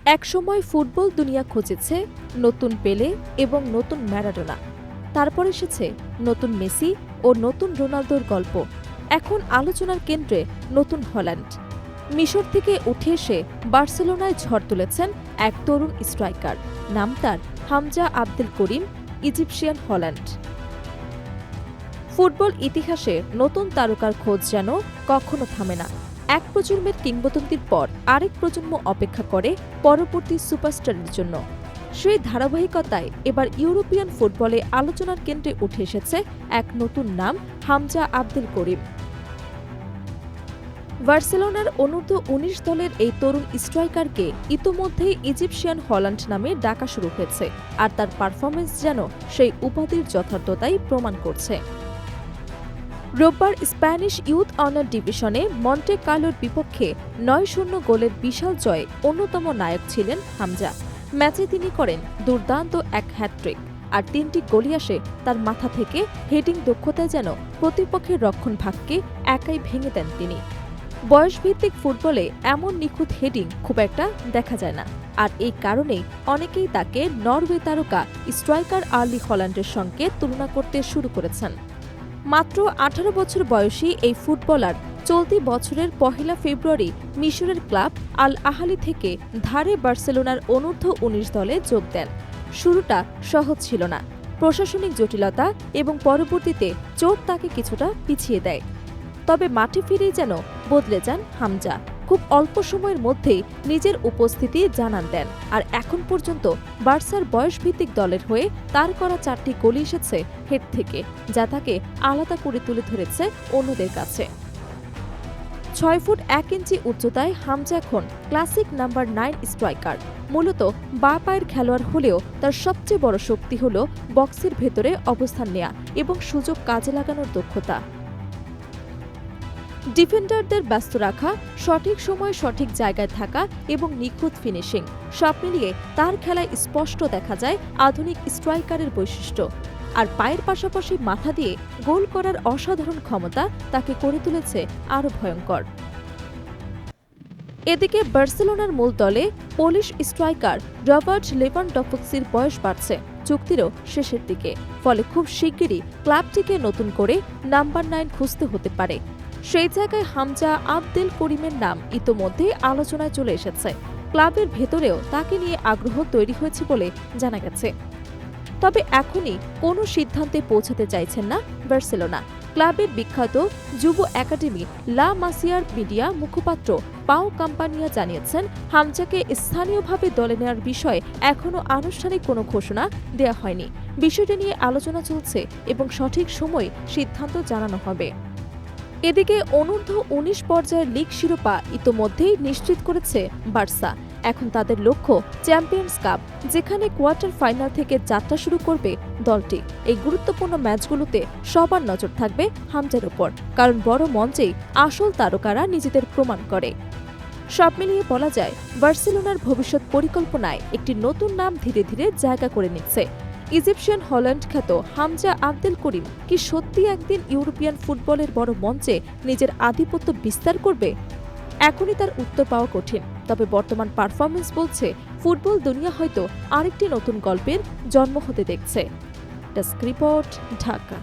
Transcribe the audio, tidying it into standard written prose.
একসময় ফুটবল দুনিয়া খুঁজেছে নতুন পেলে এবং নতুন ম্যারাডোনা। তারপর এসেছে নতুন মেসি ও নতুন রোনালদোর গল্প। এখন আলোচনার কেন্দ্রে নতুন হল্যান্ড। মিশর থেকে উঠে এসে বার্সেলোনায় ঝড় তুলেছেন এক তরুণ স্ট্রাইকার। নাম তার হামজা আবদেল করিম, ইজিপশিয়ান হল্যান্ড। ফুটবল ইতিহাসে নতুন তারকার খোঁজ যেন কখনো থামে না। এক প্রজন্মের কিংবদন্তির পর আরেক প্রজন্ম অপেক্ষা করে পরবর্তী সুপারস্টারের জন্য। সেই ধারাবাহিকতায় এবার ইউরোপিয়ান ফুটবলে আলোচনার কেন্দ্রে উঠে এসেছে এক নতুন নাম, হামজা আবদেল করিম। বার্সেলোনার অনূর্ধ্ব-19 দলের এই তরুণ স্ট্রাইকারকে ইতোমধ্যেই ইজিপশিয়ান হল্যান্ড নামে ডাকা শুরু হয়েছে, আর তার পারফরমেন্স যেন সেই উপাধির যথার্থতাই প্রমাণ করছে। রোববার স্প্যানিশ ইউথ অনার ডিভিশনে মন্টে কার্লোর বিপক্ষে ৯-০ গোলের বিশাল জয়ে অন্যতম নায়ক ছিলেন হামজা। ম্যাচে তিনি করেন দুর্দান্ত এক হ্যাটট্রিক, আর ৩টি গোলই আসে তার মাথা থেকে। হেডিং দক্ষতায় যেন প্রতিপক্ষের রক্ষণভাগকে একাই ভেঙে দেন তিনি। বয়সভিত্তিক ফুটবলে এমন নিখুঁত হেডিং খুব একটা দেখা যায় না, আর এই কারণেই অনেকেই তাকে নরওয়ে তারকা স্ট্রাইকার আর্লি হল্যান্ডের সঙ্গে তুলনা করতে শুরু করেছেন। মাত্র ১৮ বছর বয়সী এই ফুটবলার চলতি বছরের ১ ফেব্রুয়ারি মিশরের ক্লাব আল আহালি থেকে ধারে বার্সেলোনার অনূর্ধ্ব-১৯ দলে যোগ দেন। শুরুটা সহজ ছিল না। প্রশাসনিক জটিলতা এবং পরবর্তীতে চোট তাকে কিছুটা পিছিয়ে দেয়। তবে মাঠে ফিরেই যেন বদলে যান হামজা। খুব অল্প সময়ের মধ্যেই নিজের উপস্থিতি জানান দেন, আর এখন পর্যন্ত বার্সার বয়সভিত্তিক দলের হয়ে তার করা ৪টি গোলই এসেছে হেড থেকে, যা তাকে আলাদা করে তুলে ধরেছে অন্যদের কাছে। ৬ ফুট ১ ইঞ্চি উচ্চতায় হামজা এখন ক্লাসিক নাম্বার ৯ স্ট্রাইকার। মূলত বাঁ পায়ের খেলোয়াড় হলেও তার সবচেয়ে বড় শক্তি হল বক্সের ভেতরে অবস্থান নেয়া এবং সুযোগ কাজে লাগানোর দক্ষতা। ডিফেন্ডারদের ব্যস্ত রাখা, সঠিক সময়ে সঠিক জায়গায় থাকা এবং নিখুঁত ফিনিশিং, সব মিলিয়ে তার খেলায় স্পষ্ট দেখা যায় আধুনিক স্ট্রাইকারের বৈশিষ্ট্য। আর পায়ের পাশাপাশি মাথা দিয়ে গোল করার অসাধারণ ক্ষমতা তাকে করে তুলেছে আরও ভয়ঙ্কর। এদিকে বার্সেলোনার মূল দলে পোলিশ স্ট্রাইকার রবার্ট লেভানডফস্কির বয়স বাড়ছে, চুক্তিরও শেষের দিকে। ফলে খুব শিগগিরই ক্লাবটিকে নতুন করে নাম্বার ৯ খুঁজতে হতে পারে। সেই জায়গায় হামজা আবদেল করিমের নাম ইতোমধ্যেই আলোচনায় চলে এসেছে। ক্লাবের ভেতরেও তাকে নিয়ে আগ্রহ তৈরি হয়েছে বলে জানা গেছে। তবে এখনই কোনো সিদ্ধান্তে পৌঁছাতে চাইছেন না বার্সেলোনা। ক্লাবের বিখ্যাত যুব একাডেমি লা মাসিয়ার মিডিয়া মুখপাত্র পাও কাম্পানিয়া জানিয়েছেন, হামজাকে স্থানীয়ভাবে দলে নেওয়ার বিষয়ে এখনও আনুষ্ঠানিক কোনো ঘোষণা দেয়া হয়নি। বিষয়টি নিয়ে আলোচনা চলছে এবং সঠিক সময়ে সিদ্ধান্ত জানানো হবে। এদিকে অনূর্ধ্ব-১৯ পর্যায়ের লিগ শিরোপা ইতোমধ্যেই নিশ্চিত করেছে বার্সা। এখন তাদের লক্ষ্য চ্যাম্পিয়ন্স কাপ, যেখানে কোয়ার্টার ফাইনাল থেকে যাত্রা শুরু করবে দলটি। এই গুরুত্বপূর্ণ ম্যাচগুলোতে সবার নজর থাকবে হামজার উপর, কারণ বড় মঞ্চেই আসল তারকারা নিজেদের প্রমাণ করে। সব মিলিয়ে বলা যায়, বার্সেলোনার ভবিষ্যৎ পরিকল্পনায় একটি নতুন নাম ধীরে ধীরে জায়গা করে নিচ্ছে। ইজিপশিয়ান হল্যান্ড খ্যাত হামজা আবদেল করিম কি সত্যি একদিন ইউরোপিয়ান ফুটবলের বড় মঞ্চে নিজের আধিপত্য বিস্তার করবে? এখনই তার উত্তর পাওয়া কঠিন, তবে বর্তমান পারফরমেন্স বলছে ফুটবল দুনিয়া হয়তো আরেকটি নতুন গল্পের জন্ম হতে দেখছে। Desk report, Dhaka.